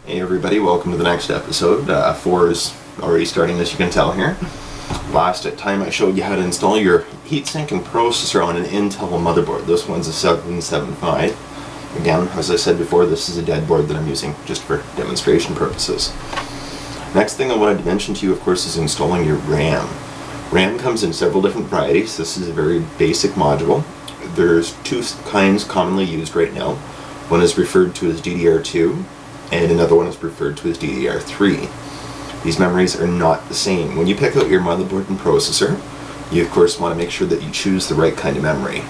Hey everybody, welcome to the next episode. 4 is already starting, as you can tell here. Last time I showed you how to install your heatsink and processor on an Intel motherboard. This one's a 775. Again, as I said before, this is a dead board that I'm using just for demonstration purposes. Next thing I wanted to mention to you, of course, is installing your RAM. RAM comes in several different varieties. This is a very basic module. There's two kinds commonly used right now. One is referred to as DDR2, and another one is referred to as DDR3. These memories are not the same. When you pick out your motherboard and processor, you of course want to make sure that you choose the right kind of memory.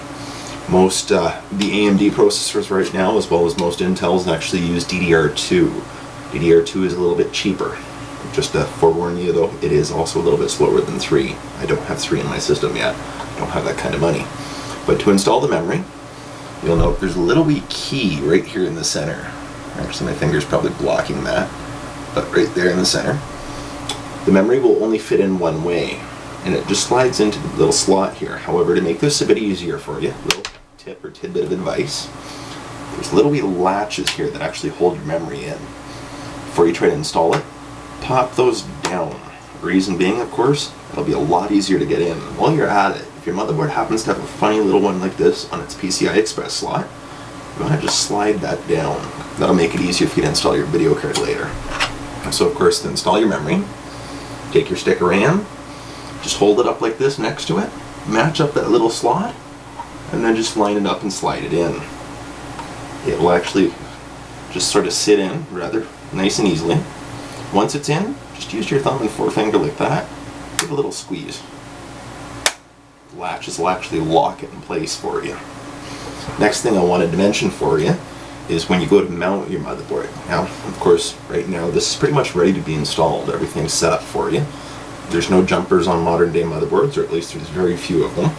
Most the AMD processors right now, as well as most Intels, actually use DDR2. DDR2 is a little bit cheaper. Just to forewarn you though, it is also a little bit slower than 3. I don't have 3 in my system yet. I don't have that kind of money. But to install the memory, you'll note there's a little wee key right here in the center. Actually, my finger's probably blocking that, but right there in the center. The memory will only fit in one way, and it just slides into the little slot here. However, to make this a bit easier for you, a little tip or tidbit of advice, there's little wee latches here that actually hold your memory in. Before you try to install it, pop those down. Reason being, of course, it'll be a lot easier to get in. While you're at it, if your motherboard happens to have a funny little one like this on its PCI Express slot, you want to just slide that down. That'll make it easier for you to install your video card later. So of course, to install your memory, take your stick of RAM, just hold it up like this next to it, match up that little slot, and then just line it up and slide it in. It will actually just sort of sit in rather nice and easily. Once it's in, just use your thumb and forefinger like that, give a little squeeze. The latches will actually lock it in place for you. Next thing I wanted to mention for you is when you go to mount your motherboard. Now, of course, right now this is pretty much ready to be installed. Everything's set up for you. There's no jumpers on modern day motherboards, or at least there's very few of them.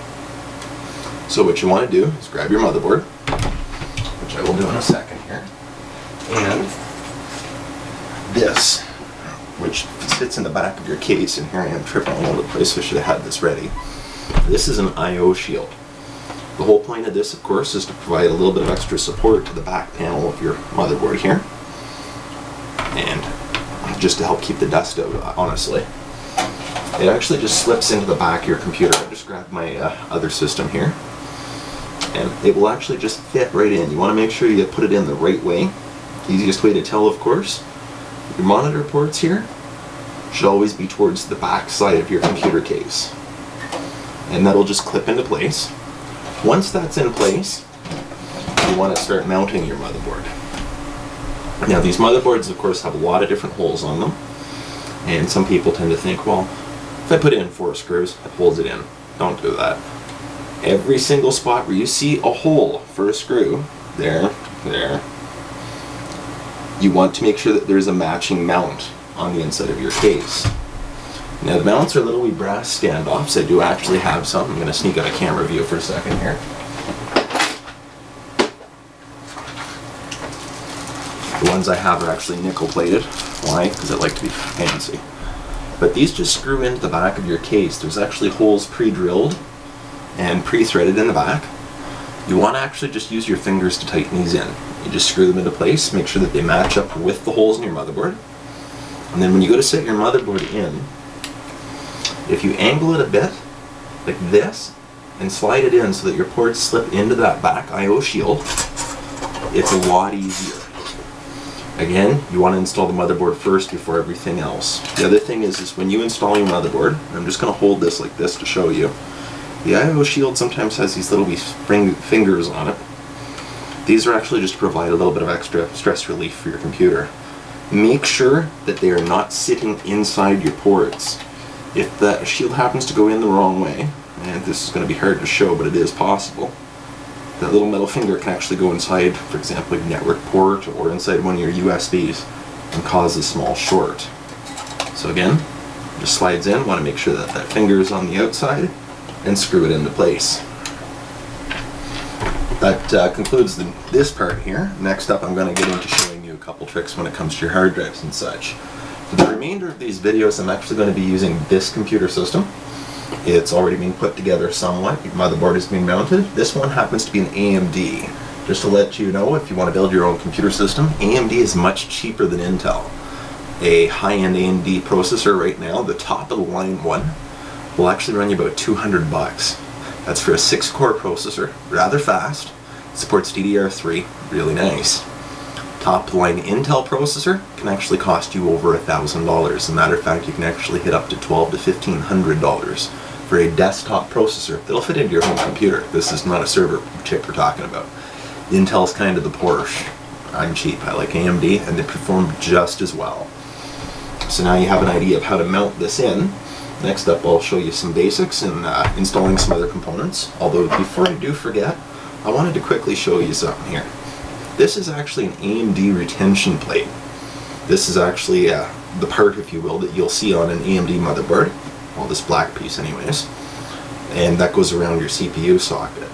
So what you want to do is grab your motherboard, which I will do in a second here, and this, which sits in the back of your case, and here I am tripping all over the place, so I should have had this ready. This is an I/O shield. The whole point of this, of course, is to provide a little bit of extra support to the back panel of your motherboard here, and just to help keep the dust out, honestly. It actually just slips into the back of your computer. I just grabbed my other system here, and it will actually just fit right in. You want to make sure you put it in the right way. Easiest way to tell, of course, your monitor ports here should always be towards the back side of your computer case, and that'll just clip into place. Once that's in place, you want to start mounting your motherboard. Now these motherboards, of course, have a lot of different holes on them, and some people tend to think, well, if I put in 4 screws, it holds it in. Don't do that. Every single spot where you see a hole for a screw, there, you want to make sure that there's a matching mount on the inside of your case. Now the mounts are little wee brass standoffs. I do actually have some. I'm going to sneak out a camera view for a second here. The ones I have are actually nickel plated. Why? Because I like to be fancy. But these just screw into the back of your case. There's actually holes pre-drilled and pre-threaded in the back. You want to actually just use your fingers to tighten these in. You just screw them into place, make sure that they match up with the holes in your motherboard. And then when you go to set your motherboard in, if you angle it a bit, like this, and slide it in so that your ports slip into that back I/O shield, it's a lot easier. Again, you want to install the motherboard first before everything else. The other thing is when you install your motherboard, I'm just going to hold this like this to show you, the I/O shield sometimes has these little wee fingers on it. These are actually just to provide a little bit of extra stress relief for your computer. Make sure that they are not sitting inside your ports. If the shield happens to go in the wrong way, and this is going to be hard to show, but it is possible, that little metal finger can actually go inside, for example, your network port or inside one of your USBs and cause a small short. So again, just slides in. Want to make sure that that finger is on the outside and screw it into place. That concludes this part here. Next up, I'm going to get into showing you a couple tricks when it comes to your hard drives and such. For the remainder of these videos, I'm actually going to be using this computer system. It's already being put together somewhat. Your motherboard is being mounted. This one happens to be an AMD. Just to let you know, if you want to build your own computer system, AMD is much cheaper than Intel. A high-end AMD processor right now, the top of the line one, will actually run you about 200 bucks. That's for a 6-core processor, rather fast, supports DDR3, really nice. Top of the line Intel processor can actually cost you over $1,000. As a matter of fact, you can actually hit up to $1,200 to $1,500 for a desktop processor that'll fit into your home computer. This is not a server chip we're talking about. Intel's kind of the Porsche. I'm cheap, I like AMD, and they perform just as well. So now you have an idea of how to mount this in. Next up, I'll show you some basics and installing some other components. Although before I do forget, I wanted to quickly show you something here. This is actually an AMD retention plate. This is actually the part, if you will, that you'll see on an AMD motherboard. Well, this black piece anyways. And that goes around your CPU socket.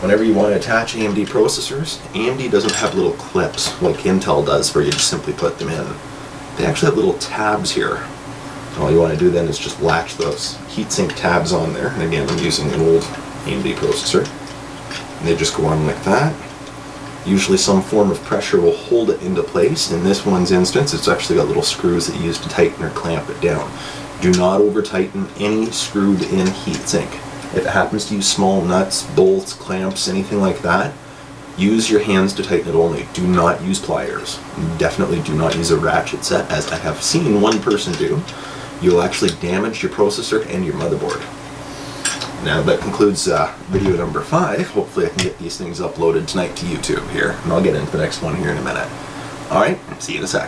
Whenever you want to attach AMD processors, AMD doesn't have little clips like Intel does where you just simply put them in. They actually have little tabs here. All you want to do then is just latch those heatsink tabs on there. And again, I'm using an old AMD processor. And they just go on like that. Usually some form of pressure will hold it into place. In this one's instance, it's actually got little screws that you use to tighten or clamp it down. Do not over tighten any screwed in heatsink. If it happens to use small nuts, bolts, clamps, anything like that, use your hands to tighten it only. Do not use pliers. Definitely do not use a ratchet set, as I have seen one person do. You will actually damage your processor and your motherboard. Now that concludes video number 5. Hopefully I can get these things uploaded tonight to YouTube here, and I'll get into the next one here in a minute. Alright, see you in a sec.